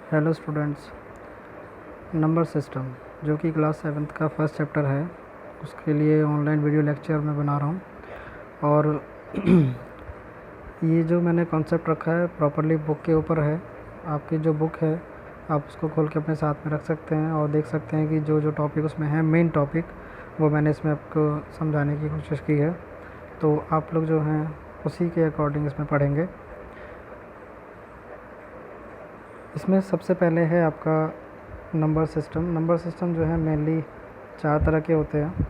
Hello students. Number system जो कि class 7th का फर्स्ट चैप्टर है, उसके लिए ऑनलाइन वीडियो लेक्चर मैं बना रहा हूँ। और ये जो मैंने कॉन्सेप्ट रखा है प्रॉपरली बुक के ऊपर है। आपकी जो बुक है आप उसको खोल के अपने साथ में रख सकते हैं और देख सकते हैं कि जो जो टॉपिक उसमें है, मेन टॉपिक, वो मैंने इसमें आपको समझाने की कोशिश की है। तो आप लोग जो हैं उसी के अकॉर्डिंग इसमें पढ़ेंगे। इसमें सबसे पहले है आपका नंबर सिस्टम। नंबर सिस्टम जो है मेनली 4 तरह के होते हैं।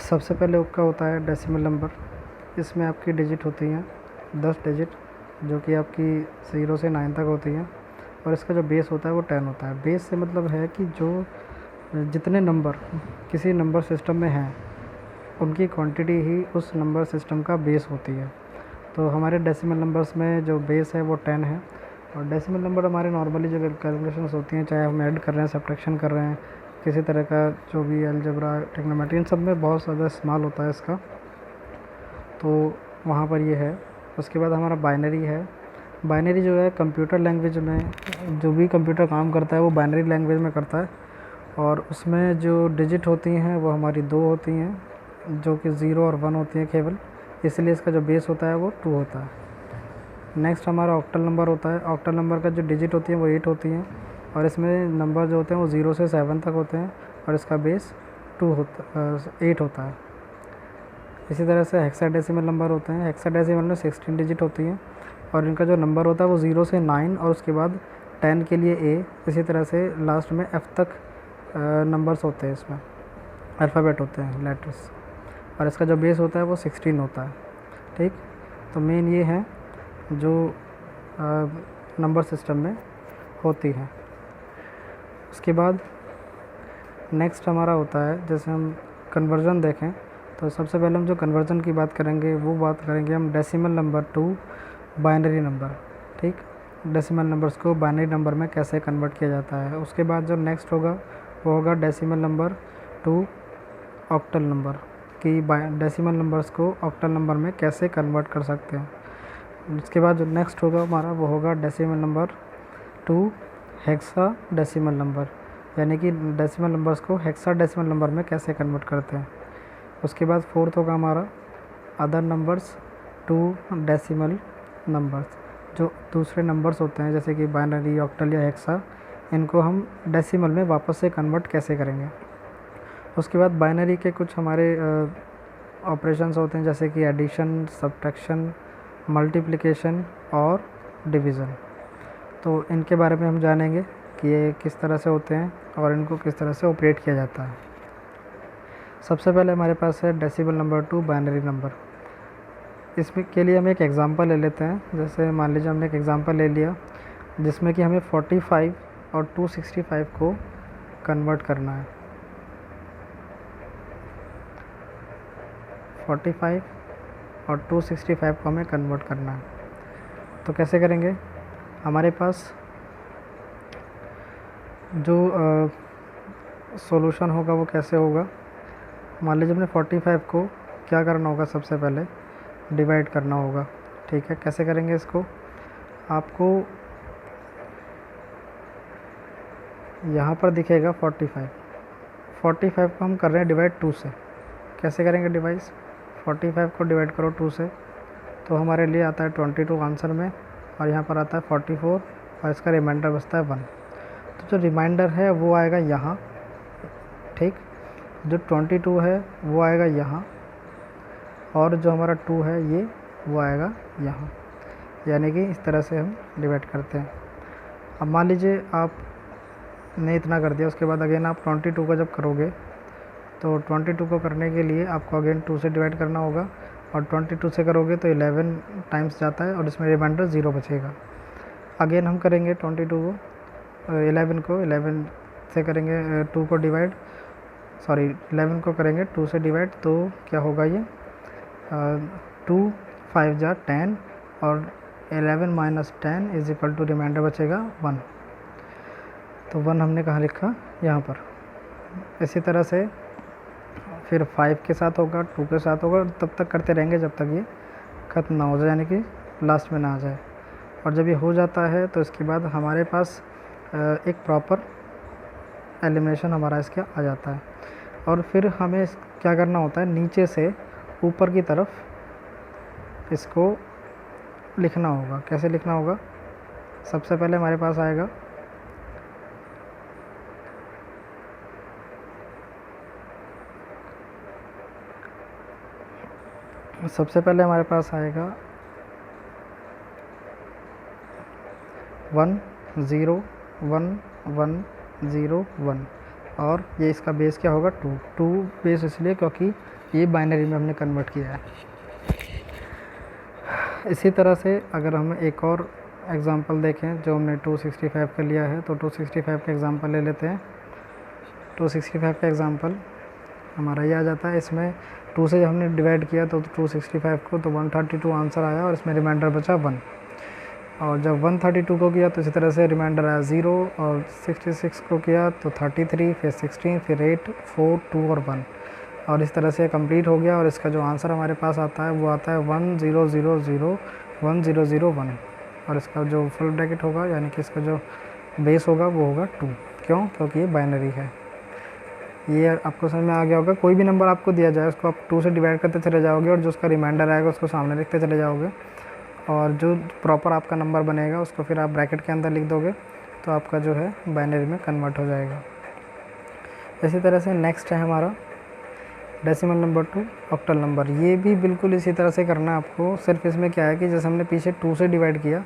सबसे पहले आपका होता है डेसिमल नंबर। इसमें आपकी डिजिट होती हैं 10 डिजिट, जो कि आपकी 0 से 9 तक होती हैं। और इसका जो बेस होता है वो 10 होता है। बेस से मतलब है कि जो जितने नंबर किसी नंबर सिस्टम में हैं उनकी क्वांटिटी ही उस नंबर सिस्टम का बेस होती है। तो हमारे डेसिमल नंबर्स में जो बेस है वो 10 है। और डेसिमल नंबर हमारे नॉर्मली जो कैलकुलेशंस होती हैं, चाहे हम ऐड कर रहे हैं, सब्ट्रैक्शन कर रहे हैं, किसी तरह का जो भी अलजेब्रा, ट्रिग्नोमेट्री, इन सब में बहुत ज़्यादा इस्तेमाल होता है इसका। तो वहाँ पर ये है। उसके बाद हमारा बाइनरी है। बाइनरी जो है कंप्यूटर लैंग्वेज में, जो भी कंप्यूटर काम करता है वो बाइनरी लैंग्वेज में करता है। और उसमें जो डिजिट होती हैं वो हमारी 2 होती हैं, जो कि 0 और 1 होती हैं केवल। इसलिए इसका जो बेस होता है वो 2 होता है। नेक्स्ट हमारा ऑक्टल नंबर होता है। ऑक्टल नंबर का जो डिजिट होती हैं वो 8 होती हैं। और इसमें नंबर जो होते हैं वो 0 से 7 तक होते हैं और इसका बेस 8 होता है। इसी तरह से हेक्साडेसिमल नंबर होते हैं। हेक्साडेसिमल में 16 डिजिट होती हैं और इनका जो नंबर होता है वो 0 से 9 और उसके बाद 10 के लिए A, इसी तरह से लास्ट में F तक नंबर्स होते हैं। इसमें अल्फ़ाबेट होते हैं, लेटर्स। और इसका जो बेस होता है वो 16 होता है। ठीक, तो मेन ये है जो नंबर सिस्टम में होती है। उसके बाद नेक्स्ट हमारा होता है, जैसे हम कन्वर्जन देखें तो सबसे पहले हम जो कन्वर्जन की बात करेंगे वो बात करेंगे हम decimal number two binary number. ठीक, डेसिमल नंबर्स को बाइनरी नंबर में कैसे कन्वर्ट किया जाता है। उसके बाद जो नेक्स्ट होगा वो होगा decimal number two octal number, कि डेसिमल नंबर्स को ऑक्टल नंबर में कैसे कन्वर्ट कर सकते हैं। उसके बाद जो नेक्स्ट होगा हमारा वो होगा decimal number two hexa decimal number, यानी कि डेसिमल नंबर्स को हेक्सा डेसिमल नंबर में कैसे कन्वर्ट करते हैं। उसके बाद फोर्थ होगा हमारा other numbers to decimal numbers, जो दूसरे नंबर्स होते हैं जैसे कि बाइनरी, ऑक्टल या हेक्सा, इनको हम डेसिमल में वापस से कन्वर्ट कैसे करेंगे। उसके बाद बाइनरी के कुछ हमारे ऑपरेशंस होते हैं जैसे कि एडिशन, सब्ट्रैक्शन, मल्टीप्लिकेशन और डिवीज़न। तो इनके बारे में हम जानेंगे कि ये किस तरह से होते हैं और इनको किस तरह से ऑपरेट किया जाता है। सबसे पहले हमारे पास है decimal number two binary number. इसमें के लिए हम एक एग्ज़ाम्पल ले लेते हैं। जैसे मान लीजिए हमने एक एग्ज़ाम्पल ले लिया जिसमें कि हमें 45 और 265 को कन्वर्ट करना है। 45 और 265 को हमें कन्वर्ट करना है। तो कैसे करेंगे। हमारे पास जो सॉल्यूशन होगा वो कैसे होगा। मान लीजिए हमने 45 को क्या करना होगा, सबसे पहले डिवाइड करना होगा। ठीक है, कैसे करेंगे इसको। आपको यहाँ पर दिखेगा 45 को हम कर रहे हैं डिवाइड 2 से। कैसे करेंगे डिवाइस, 45 को डिवाइड करो 2 से तो हमारे लिए आता है 22 आंसर में, और यहाँ पर आता है 44 और इसका रिमाइंडर बचता है 1। तो जो रिमाइंडर है वो आएगा यहाँ। ठीक, जो 22 है वो आएगा यहाँ और जो हमारा 2 है ये वो आएगा यहाँ। यानी कि इस तरह से हम डिवाइड करते हैं। अब मान लीजिए आपने इतना कर दिया, उसके बाद अगेन आप 22 को जब करोगे तो 22 को करने के लिए आपको अगेन 2 से डिवाइड करना होगा, और 22 से करोगे तो 11 टाइम्स जाता है और इसमें रिमाइंडर 0 बचेगा। अगेन हम करेंगे 22 को 11 से करेंगे 2 को डिवाइड, 11 को करेंगे 2 से डिवाइड, तो क्या होगा ये 2 5 जा 10 और 11 minus 10 is equal to remainder बचेगा 1। तो 1 हमने कहाँ लिखा, यहाँ पर। इसी तरह से फिर 5 के साथ होगा, 2 के साथ होगा, तब तक करते रहेंगे जब तक ये ख़त्म ना हो जाए, यानी कि लास्ट में ना आ जाए। और जब ये हो जाता है तो इसके बाद हमारे पास एक प्रॉपर एलिमिनेशन हमारा इसका आ जाता है। और फिर हमें क्या करना होता है, नीचे से ऊपर की तरफ इसको लिखना होगा। कैसे लिखना होगा, सबसे पहले हमारे पास आएगा सबसे पहले हमारे पास आएगा 1 0 1 1 0 1, और ये इसका बेस क्या होगा, 2 बेस इसलिए क्योंकि ये बाइनरी में हमने कन्वर्ट किया है। इसी तरह से अगर हम एक और एग्ज़ाम्पल देखें जो हमने 265 का लिया है, तो 265 का एग्ज़ाम्पल ले लेते हैं। 265 का एग्ज़ाम्पल हमारा ये आ जाता है। इसमें 2 से हमने डिवाइड किया तो 265 को, तो 132 आंसर आया और इसमें रिमाइंडर बचा 1। और जब 132 को किया तो इसी तरह से रिमाइंडर आया 0, और 66 को किया तो 33, फिर 16, फिर 8, 4, 2 और 1, और इस तरह से कंप्लीट हो गया। और इसका जो आंसर हमारे पास आता है वो आता है 1 0 0 0 1 0 0 1, और इसका जो फुल ब्रैकेट होगा यानी कि इसका जो बेस होगा वो होगा 2। क्यों, क्योंकि ये बाइनरी है। ये आपको समझ में आ गया होगा। कोई भी नंबर आपको दिया जाए उसको आप 2 से डिवाइड करते चले जाओगे, और जो उसका रिमाइंडर आएगा उसको सामने लिखते चले जाओगे, और जो प्रॉपर आपका नंबर बनेगा उसको फिर आप ब्रैकेट के अंदर लिख दोगे, तो आपका जो है बाइनरी में कन्वर्ट हो जाएगा। इसी तरह से नेक्स्ट है हमारा decimal number two octal number. ये भी बिल्कुल इसी तरह से करना है आपको। सिर्फ इसमें क्या है कि जैसे हमने पीछे 2 से डिवाइड किया,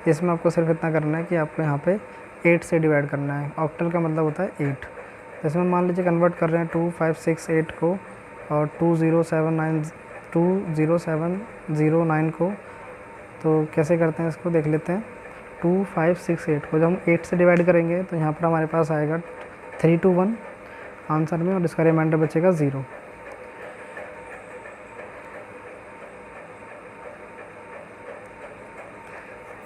इसमें आपको सिर्फ इतना करना है कि आपको यहाँ पे 8 से डिवाइड करना है। ऑक्टल का मतलब होता है 8। इसमें मान लीजिए कन्वर्ट कर रहे हैं 2 5 6 8 को, और 20709 को, तो कैसे करते हैं इसको देख लेते हैं। 2 5 6 8 को जब हम 8 से डिवाइड करेंगे तो यहाँ पर हमारे पास आएगा 3 2 1 आंसर में, और इसका रिमाइंडर बचेगा 0।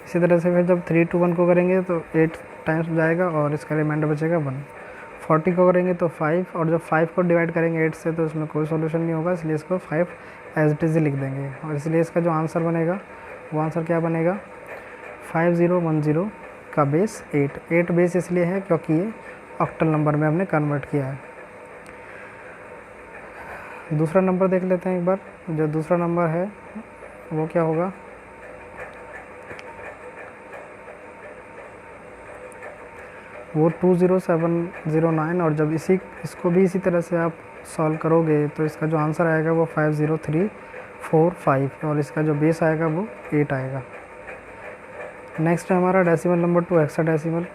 इसी तरह से फिर जब 3 2 1 को करेंगे तो 8 टाइम्स जाएगा और इसका रिमाइंडर बचेगा 1। 40 को करेंगे तो 5, और जब 5 को डिवाइड करेंगे 8 से तो इसमें कोई सॉल्यूशन नहीं होगा, इसलिए इसको 5 एज इट इज़ लिख देंगे। और इसलिए इसका जो आंसर बनेगा वो आंसर क्या बनेगा, 5010 का बेस 8 बेस इसलिए है क्योंकि ये ऑक्टल नंबर में हमने कन्वर्ट किया है। दूसरा नंबर देख लेते हैं एक बार। जो दूसरा नंबर है वो क्या होगा, वो 20709, और जब इसको भी इसी तरह से आप सॉल्व करोगे तो इसका जो आंसर आएगा वो 50345, और इसका जो बेस आएगा वो 8 आएगा। नेक्स्ट है हमारा डेसिमल नंबर 2 हेक्साडेसिमल।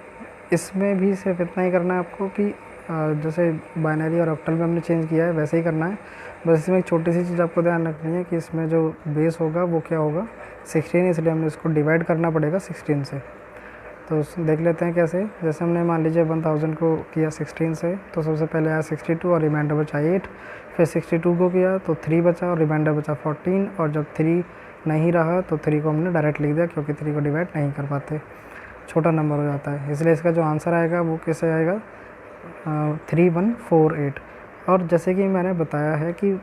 इसमें भी सिर्फ इतना ही करना है आपको कि जैसे बाइनरी और ऑक्टल में हमने चेंज किया है वैसे ही करना है। बस इसमें एक छोटी सी चीज़ आपको ध्यान रखनी है कि इसमें जो बेस होगा वो क्या होगा, 16, इसलिए हमने इसको डिवाइड करना पड़ेगा 16 से। तो देख लेते हैं कैसे। जैसे हमने मान लीजिए 1000 को किया 16 से, तो सबसे पहले आया 62 और रिमाइंडर बचा 8, फिर 62 को किया तो 3 बचा और रिमाइंडर बचा 14, और जब 3 नहीं रहा तो 3 को हमने डायरेक्ट लिख दिया क्योंकि 3 को डिवाइड नहीं कर पाते, छोटा नंबर हो जाता है। इसलिए इसका जो आंसर आएगा वो कैसे आएगा, 3148। और जैसे कि मैंने बताया है कि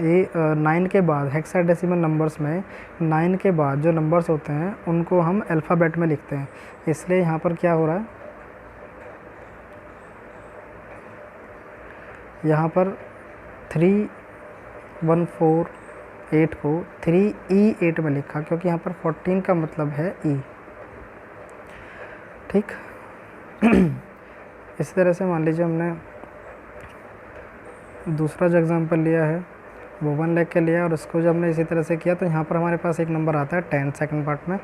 ये 9 के बाद हेक्साडेसिमल नंबर्स में 9 के बाद जो नंबर्स होते हैं उनको हम अल्फ़ाबेट में लिखते हैं। इसलिए यहाँ पर क्या हो रहा है, यहाँ पर 3148 को 3E8 में लिखा क्योंकि यहाँ पर 14 का मतलब है E। ठीक। इसी तरह से मान लीजिए हमने दूसरा जो एग्जांपल लिया है वो 1 लाख के लिया, और उसको जब हमने इसी तरह से किया तो यहाँ पर हमारे पास एक नंबर आता है 10 सेकंड पार्ट में,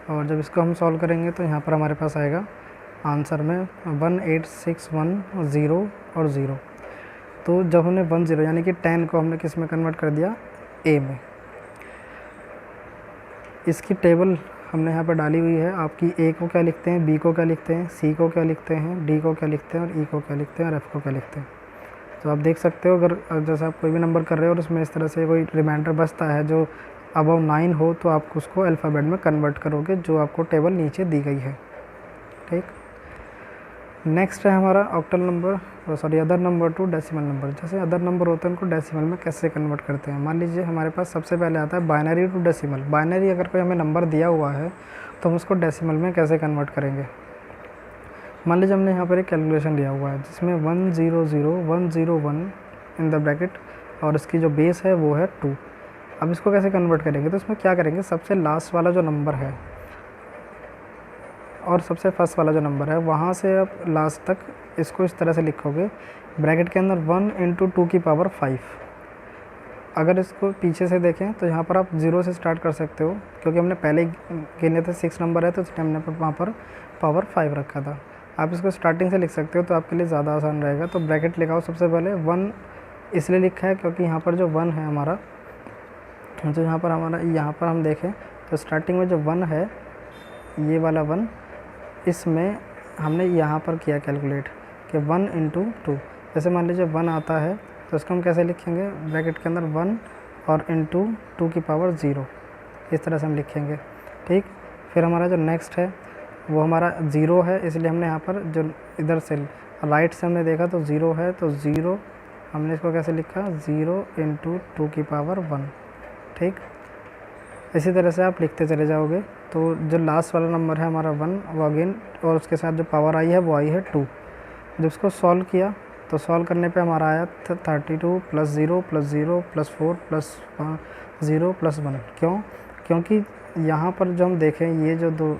और जब इसको हम सॉल्व करेंगे तो यहाँ पर हमारे पास आएगा आंसर में 18610 और 0। तो जब हमने 10 यानी कि 10 को हमने किस में कन्वर्ट कर दिया, ए में। इसकी टेबल हमने यहाँ पर डाली हुई है। आपकी ए को क्या लिखते हैं, बी को क्या लिखते हैं, सी को क्या लिखते हैं, डी को क्या लिखते हैं, और ई को क्या लिखते हैं, और एफ को क्या लिखते हैं। तो आप देख सकते हो अगर जैसे आप कोई भी नंबर कर रहे हो और उसमें इस तरह से कोई रिमाइंडर बचता है जो अबव 9 हो तो आप उसको अल्फ़ाबेट में कन्वर्ट करोगे जो आपको टेबल नीचे दी गई है। ठीक। नेक्स्ट है हमारा octal number, sorry other number two decimal number. जैसे अदर नंबर होते हैं उनको डेसिमल में कैसे कन्वर्ट करते हैं। मान लीजिए हमारे पास सबसे पहले आता है बाइनरी टू डेसिमल। बाइनरी अगर कोई हमें नंबर दिया हुआ है तो हम उसको डेसिमल में कैसे कन्वर्ट करेंगे। मान लीजिए हमने यहाँ पर एक कैलकुलेशन दिया हुआ है जिसमें 100,101 इन द ब्रैकेट और इसकी जो बेस है वो है 2। अब इसको कैसे कन्वर्ट करेंगे, तो इसमें क्या करेंगे, सबसे लास्ट वाला जो नंबर है और सबसे फर्स्ट वाला जो नंबर है वहाँ से आप लास्ट तक इसको इस तरह से लिखोगे ब्रैकेट के अंदर 1 × 2 की पावर 5। अगर इसको पीछे से देखें तो यहाँ पर आप 0 से स्टार्ट कर सकते हो, क्योंकि हमने पहले गिने थे 6 नंबर है तो इसलिए हमने वहाँ पर पावर 5 रखा था। आप इसको स्टार्टिंग से लिख सकते हो तो आपके लिए ज़्यादा आसान रहेगा। तो ब्रैकेट लिखाओ सबसे पहले 1, इसलिए लिखा है क्योंकि यहाँ पर जो 1 है हमारा, जो यहाँ पर हम देखें तो स्टार्टिंग में जो 1 है, ये वाला 1, इसमें हमने यहाँ पर किया कैलकुलेट कि 1 × 2। जैसे मान लीजिए 1 आता है तो इसको हम कैसे लिखेंगे, ब्रैकेट के अंदर 1 और × 2 की पावर 0, इस तरह से हम लिखेंगे। ठीक, फिर हमारा जो नेक्स्ट है वो हमारा 0 है, इसलिए हमने यहाँ पर जो इधर से राइट से हमने देखा तो 0 है, तो 0 हमने इसको कैसे लिखा, 0 × 2 की पावर 1। ठीक, इसी तरह से आप लिखते चले जाओगे। तो जो लास्ट वाला नंबर है हमारा 1, वो अगेन और उसके साथ जो पावर आई है वो आई है 2। जब इसको सॉल्व किया तो सॉल्व करने पे हमारा आया 32 + 0 + 0 + 4 + 0 + 1। क्यों, क्योंकि यहाँ पर जो हम देखें ये जो दो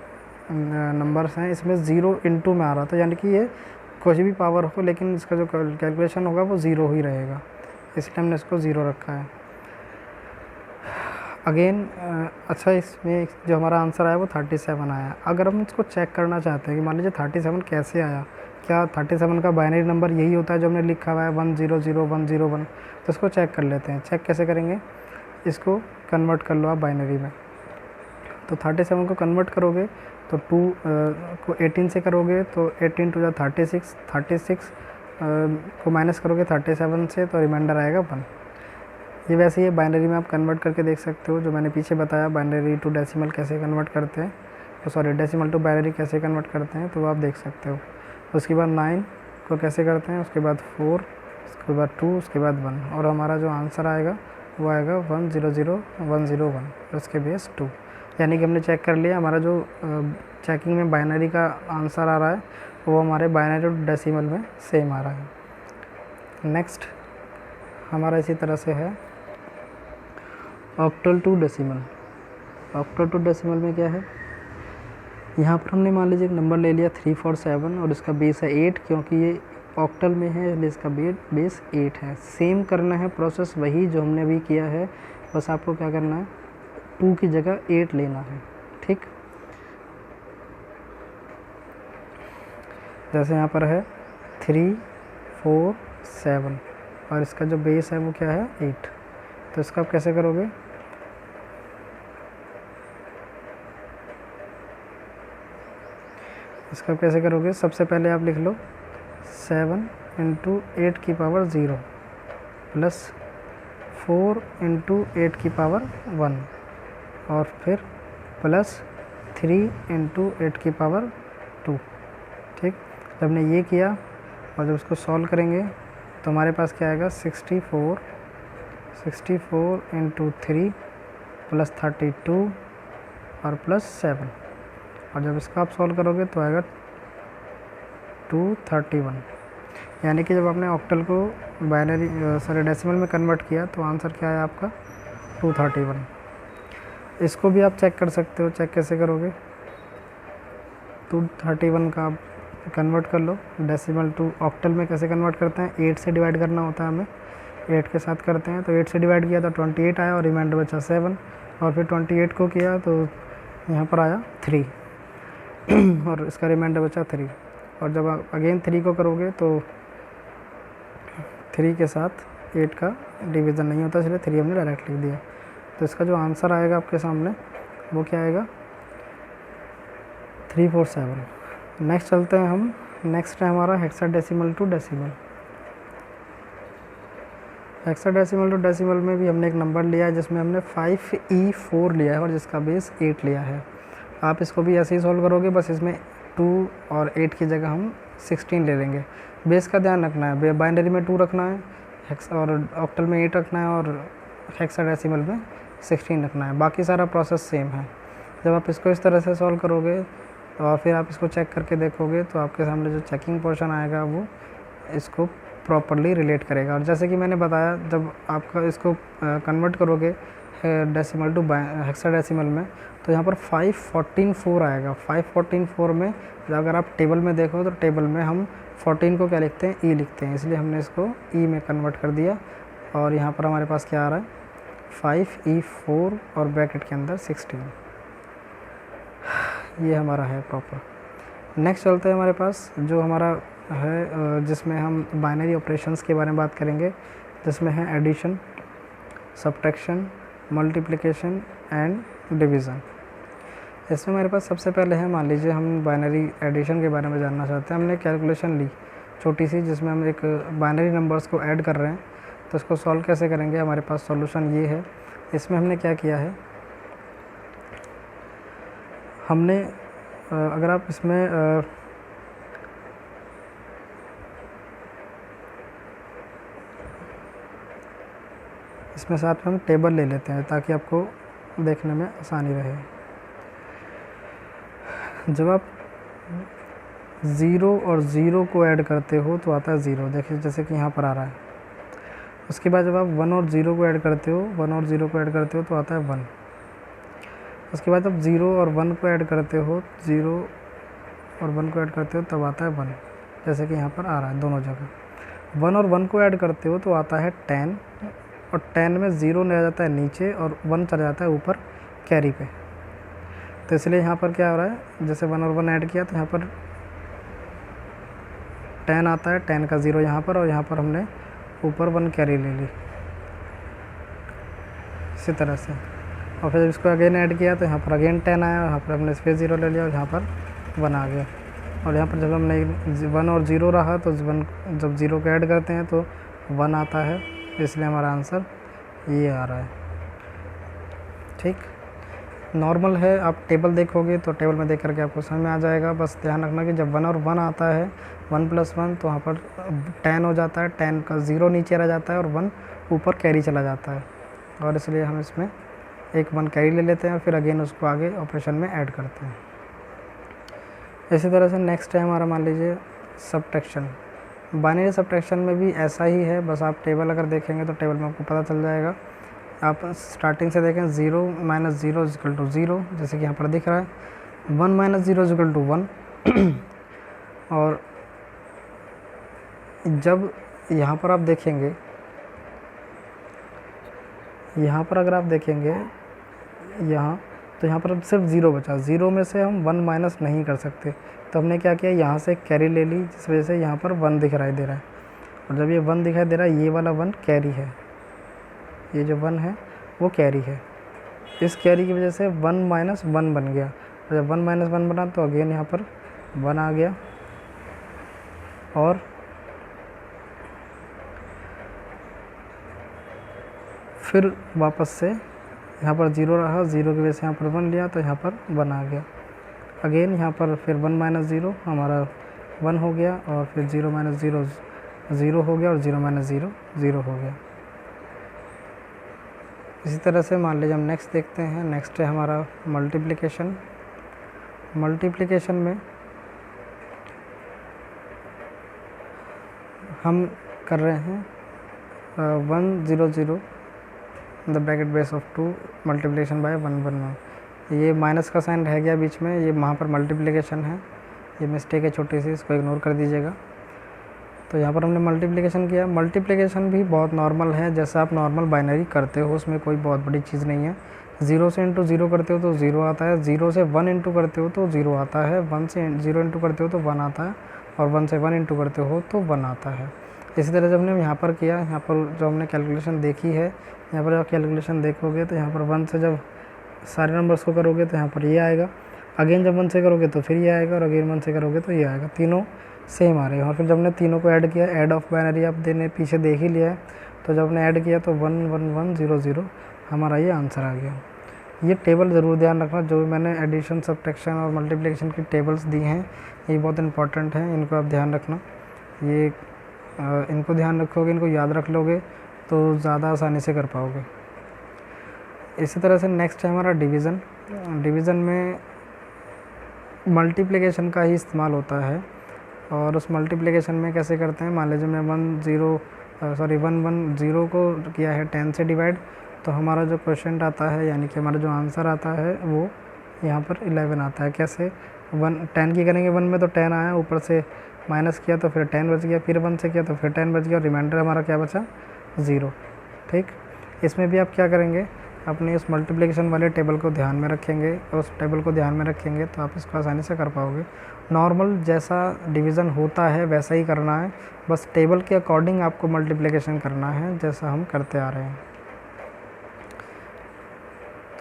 नंबर्स हैं इसमें 0 × में आ रहा था, यानी कि ये कुछ भी पावर हो लेकिन इसका जो कैलकुलेशन होगा वो 0 ही रहेगा, इसलिए हमने इसको 0 रखा है। अगेन अच्छा, इसमें जो हमारा आंसर आया वो 37 आया। अगर हम इसको चेक करना चाहते हैं कि मान लीजिए 37 कैसे आया, क्या 37 का बाइनरी नंबर यही होता है जो हमने लिखा हुआ है 100,101, तो इसको चेक कर लेते हैं। चेक कैसे करेंगे, इसको कन्वर्ट कर लो आप बाइनरी में। तो 37 को कन्वर्ट करोगे तो 2 को 18 से करोगे तो 18 × 2 = 36, 36 को माइनस करोगे 37 से तो रिमाइंडर आएगा 1। ये वैसे ही बाइनरी में आप कन्वर्ट करके देख सकते हो, जो मैंने पीछे बताया बाइनरी टू डेसिमल कैसे कन्वर्ट करते हैं, तो सॉरी डेसिमल टू बाइनरी कैसे कन्वर्ट करते हैं, तो आप देख सकते हो। उसके बाद 9 को कैसे करते हैं, उसके बाद 4, उसके बाद 2, उसके बाद 1, और हमारा जो आंसर आएगा वो आएगा 100,101 और उसके बेस 2। यानी कि हमने चेक कर लिया, हमारा जो चेकिंग में बाइनरी का आंसर आ रहा है वो हमारे बाइनरी टू डेसिमल में सेम आ रहा है। नेक्स्ट हमारा इसी तरह से है octal to decimal. Octal to decimal में क्या है, यहाँ पर हमने मान लीजिए एक नंबर ले लिया 347 और इसका बेस है 8, क्योंकि ये ऑक्टल में है इसलिए इसका बेस 8 है। सेम करना है प्रोसेस वही जो हमने अभी किया है, बस आपको क्या करना है 2 की जगह 8 लेना है। ठीक, जैसे यहाँ पर है 347 और इसका जो बेस है वो क्या है 8, तो इसका आप कैसे करोगे, इसका कैसे करोगे, सबसे पहले आप लिख लो 7 × 8 की पावर 0 + 4 × 8 की पावर 1 और फिर + 3 × 8 की पावर 2। ठीक, जब हमने ये किया और जब इसको सॉल्व करेंगे तो हमारे पास क्या आएगा 64 × 3 + 32 और +7, और जब इसका आप सॉल्व करोगे तो आएगा 231। यानी कि जब आपने ऑक्टल को बाइनरी डेसिमल में कन्वर्ट किया तो आंसर क्या है आपका 231। इसको भी आप चेक कर सकते हो, चेक कैसे करोगे, 231 का आप कन्वर्ट कर लो डेसिमल टू ऑक्टल में। कैसे कन्वर्ट करते हैं, 8 से डिवाइड करना होता है हमें, 8 के साथ करते हैं, तो 8 से डिवाइड किया तो 28 आया और रिमाइंडर बचा 7, और फिर 28 को किया तो यहाँ पर आया 3 और इसका रिमाइंडर बचा 3, और जब आप अगेन 3 को करोगे तो 3 के साथ 8 का डिवीज़न नहीं होता, इसलिए 3 हमने डायरेक्ट लिख दिया। तो इसका जो आंसर आएगा आपके सामने वो क्या आएगा 347। नेक्स्ट चलते हैं हम, नेक्स्ट है हमारा hexadecimal to decimal. Hexadecimal to decimal में भी हमने एक नंबर लिया है जिसमें हमने 5E4 लिया है और जिसका बेस 8 लिया है। आप इसको भी ऐसे ही सॉल्व करोगे, बस इसमें 2 और 8 की जगह हम 16 ले लेंगे। बेस का ध्यान रखना है, बाइनरी में 2 रखना है, हेक्स और ऑक्टल में 8 रखना है और हेक्साडेसिमल में 16 रखना है। बाकी सारा प्रोसेस सेम है। जब आप इसको इस तरह से सॉल्व करोगे तो फिर आप इसको चेक करके देखोगे तो आपके सामने जो चेकिंग पोर्शन आएगा वो इसको प्रॉपरली रिलेट करेगा। और जैसे कि मैंने बताया, जब आपका इसको कन्वर्ट करोगे डेसिमल टू हेक्साडेसिमल में, तो यहाँ पर 514.4 आएगा। 514.4 में अगर आप टेबल में देखो तो टेबल में हम 14 को क्या लिखते हैं, ई लिखते हैं, इसलिए हमने इसको ई में कन्वर्ट कर दिया। और यहाँ पर हमारे पास क्या आ रहा है, 5E4 और ब्रैकेट के अंदर 16। ये हमारा है प्रॉपर। नेक्स्ट चलते हैं हमारे पास जो हमारा है, जिसमें हम बाइनरी ऑपरेशंस के बारे में बात करेंगे, जिसमें है addition, subtraction, multiplication and division. इसमें हमारे पास सबसे पहले है, मान लीजिए हम बाइनरी एडिशन के बारे में जानना चाहते हैं। हमने कैलकुलेशन ली छोटी सी, जिसमें हम एक बाइनरी नंबर्स को ऐड कर रहे हैं, तो इसको सॉल्व कैसे करेंगे। हमारे पास सॉल्यूशन ये है। इसमें हमने क्या किया है, हमने अगर आप इसमें इसमें साथ में हम टेबल ले लेते हैं ताकि आपको देखने में आसानी रहे। जब आप 0 और 0 को ऐड करते हो तो आता है 0, देखिए जैसे कि यहाँ पर आ रहा है। उसके बाद जब आप 1 और 0 को ऐड करते हो, 1 और 0 को ऐड करते हो तो आता है 1। उसके बाद जब 0 और 1 को ऐड करते हो, 0 और 1 को ऐड करते हो तब आता है 1, जैसे कि यहाँ पर आ रहा है दोनों जगह। 1 और 1 को ऐड करते हो तो आता है 10, और 10 में 0 ले जाता है नीचे और 1 चला जाता है ऊपर कैरी पे। तो इसलिए यहाँ पर क्या हो रहा है, जैसे 1 और 1 ऐड किया तो यहाँ पर 10 आता है, 10 का 0 यहाँ पर, और यहाँ पर हमने ऊपर 1 कैरी ले ली इसी तरह से। और फिर इसको अगेन ऐड किया तो यहाँ पर अगेन 10 आया, यहाँ पर हमने फिर 0 ले लिया और यहाँ पर 1 आ गया। और यहाँ पर जब हमने 1 और 0 रहा तो 1 जब 0 को ऐड करते हैं तो 1 आता है, इसलिए हमारा आंसर ये आ रहा है। ठीक, नॉर्मल है। आप टेबल देखोगे तो टेबल में देख करके आपको समझ में आ जाएगा। बस ध्यान रखना कि जब 1 और 1 आता है, 1 + 1, तो वहाँ पर 10 हो जाता है, 10 का 0 नीचे रह जाता है और 1 ऊपर कैरी चला जाता है, और इसलिए हम इसमें एक 1 कैरी ले लेते हैं और फिर अगेन उसको आगे ऑपरेशन में ऐड करते हैं। इसी तरह से नेक्स्ट है हमारा, मान लीजिए सब्ट्रैक्शन। बाइनरी सब्ट्रैक्शन में भी ऐसा ही है, बस आप टेबल अगर देखेंगे तो टेबल में आपको पता चल जाएगा। आप स्टार्टिंग से देखें, 0 - 0 = 0, जैसे कि यहाँ पर दिख रहा है। 1 - 0 = 1। और जब यहाँ पर आप देखेंगे, यहाँ पर अगर आप देखेंगे यहाँ, तो यहाँ पर सिर्फ 0 बचा। 0 में से हम 1 माइनस नहीं कर सकते, तो हमने क्या किया, यहाँ से कैरी ले ली, जिस वजह से यहाँ पर 1 दिखाई दे रहा है। और जब ये 1 दिखाई दे रहा है, ये वाला 1 कैरी है, ये जो 1 है वो कैरी है। इस कैरी की वजह से 1 - 1 बन गया। और जब 1 - 1 बना तो अगेन यहाँ पर 1 आ गया, और फिर वापस से यहाँ पर 0 रहा, 0 की वजह से यहाँ पर 1 लिया तो यहाँ पर 1 आ गया। अगेन यहाँ पर फिर 1 - 0 हमारा 1 हो गया, और फिर 0 - 0 0 हो गया, और 0 - 0 0 हो गया। इसी तरह से मान लीजिए हम नेक्स्ट देखते हैं। नेक्स्ट है हमारा मल्टीप्लिकेशन। मल्टीप्लिकेशन में हम कर रहे हैं 1 0 0 the bracket base of 2 multiplication bye 1 1 1। ये माइनस का साइन रह गया बीच में, ये वहाँ पर मल्टीप्लिकेशन है, ये मिस्टेक है छोटी सी, इसको इग्नोर कर दीजिएगा। तो यहाँ पर हमने मल्टीप्लिकेशन किया। मल्टीप्लिकेशन भी बहुत नॉर्मल है, जैसा आप नॉर्मल बाइनरी करते हो, उसमें कोई बहुत बड़ी चीज़ नहीं है। 0 से इंटू 0 करते हो तो 0 आता है, 0 से 1 इंटू करते हो तो 0 आता है, 1 से 0 इंटू करते हो तो 1 आता है, और 1 से 1 इंटू करते हो तो 1 आता है। इसी तरह जब हमने यहाँ पर किया, यहाँ पर जो हमने कैलकुलेशन देखी है, यहाँ पर जब कैलकुलेशन देखोगे तो यहाँ पर 1 से जब सारे नंबर्स को करोगे तो यहाँ पर ये आएगा। अगेन जब 1 से करोगे तो फिर ये आएगा, और अगेन 1 से करोगे तो ये आएगा। तीनों सेम आ रहे हैं। और फिर जब हमने तीनों को ऐड किया, ऐड ऑफ बाइनरी आप पीछे देख ही लिया है, तो जब हमने ऐड किया तो 1 1 1 0 0 हमारा ये आंसर आ गया। ये टेबल ज़रूर ध्यान रखना, जो भी मैंने एडिशन, सब्ट्रैक्शन और मल्टीप्लिकेशन की टेबल्स दी हैं ये बहुत इंपॉर्टेंट हैं, इनको आप ध्यान रखना। ये इनको ध्यान रखोगे, इनको याद रख लोगे तो ज़्यादा आसानी से कर पाओगे। इसी तरह से नेक्स्ट है हमारा डिवीज़न। डिवीज़न में मल्टीप्लिकेशन का ही इस्तेमाल होता है, और उस मल्टीप्लिकेशन में कैसे करते हैं, मान लीजिए मैं 110 को किया है 10 से डिवाइड, तो हमारा जो क्वेश्चन आता है यानी कि हमारा जो आंसर आता है वो यहाँ पर 11 आता है। कैसे, 10 की करेंगे 1 में तो 10 आया, ऊपर से माइनस किया तो फिर 10 बच गया, फिर 1 से किया तो फिर 10 बच गया, और रिमाइंडर हमारा क्या बचा, 0। ठीक, इसमें भी आप क्या करेंगे, अपने उस मल्टीप्लिकेशन वाले टेबल को ध्यान में रखेंगे, उस टेबल को ध्यान में रखेंगे तो आप इसको आसानी से कर पाओगे। नॉर्मल जैसा डिवीज़न होता है वैसा ही करना है, बस टेबल के अकॉर्डिंग आपको मल्टीप्लिकेशन करना है जैसा हम करते आ रहे हैं।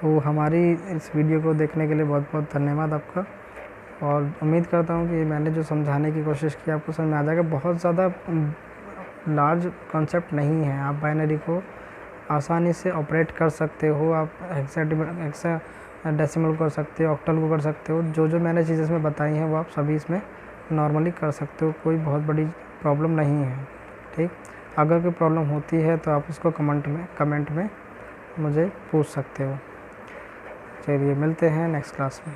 तो हमारी इस वीडियो को देखने के लिए बहुत बहुत धन्यवाद आपका, और उम्मीद करता हूँ कि मैंने जो समझाने की कोशिश की आपको समझ में आ जाएगा। बहुत ज़्यादा लार्ज कॉन्सेप्ट नहीं है, आप बाइनरी को आसानी से ऑपरेट कर सकते हो, आप हेक्साडेसिमल कर सकते हो, ऑक्टल को कर सकते हो। जो जो मैंने चीज़ें इसमें बताई हैं वो आप सभी इसमें नॉर्मली कर सकते हो, कोई बहुत बड़ी प्रॉब्लम नहीं है। ठीक, अगर कोई प्रॉब्लम होती है तो आप उसको कमेंट में मुझे पूछ सकते हो। चलिए मिलते हैं नेक्स्ट क्लास में।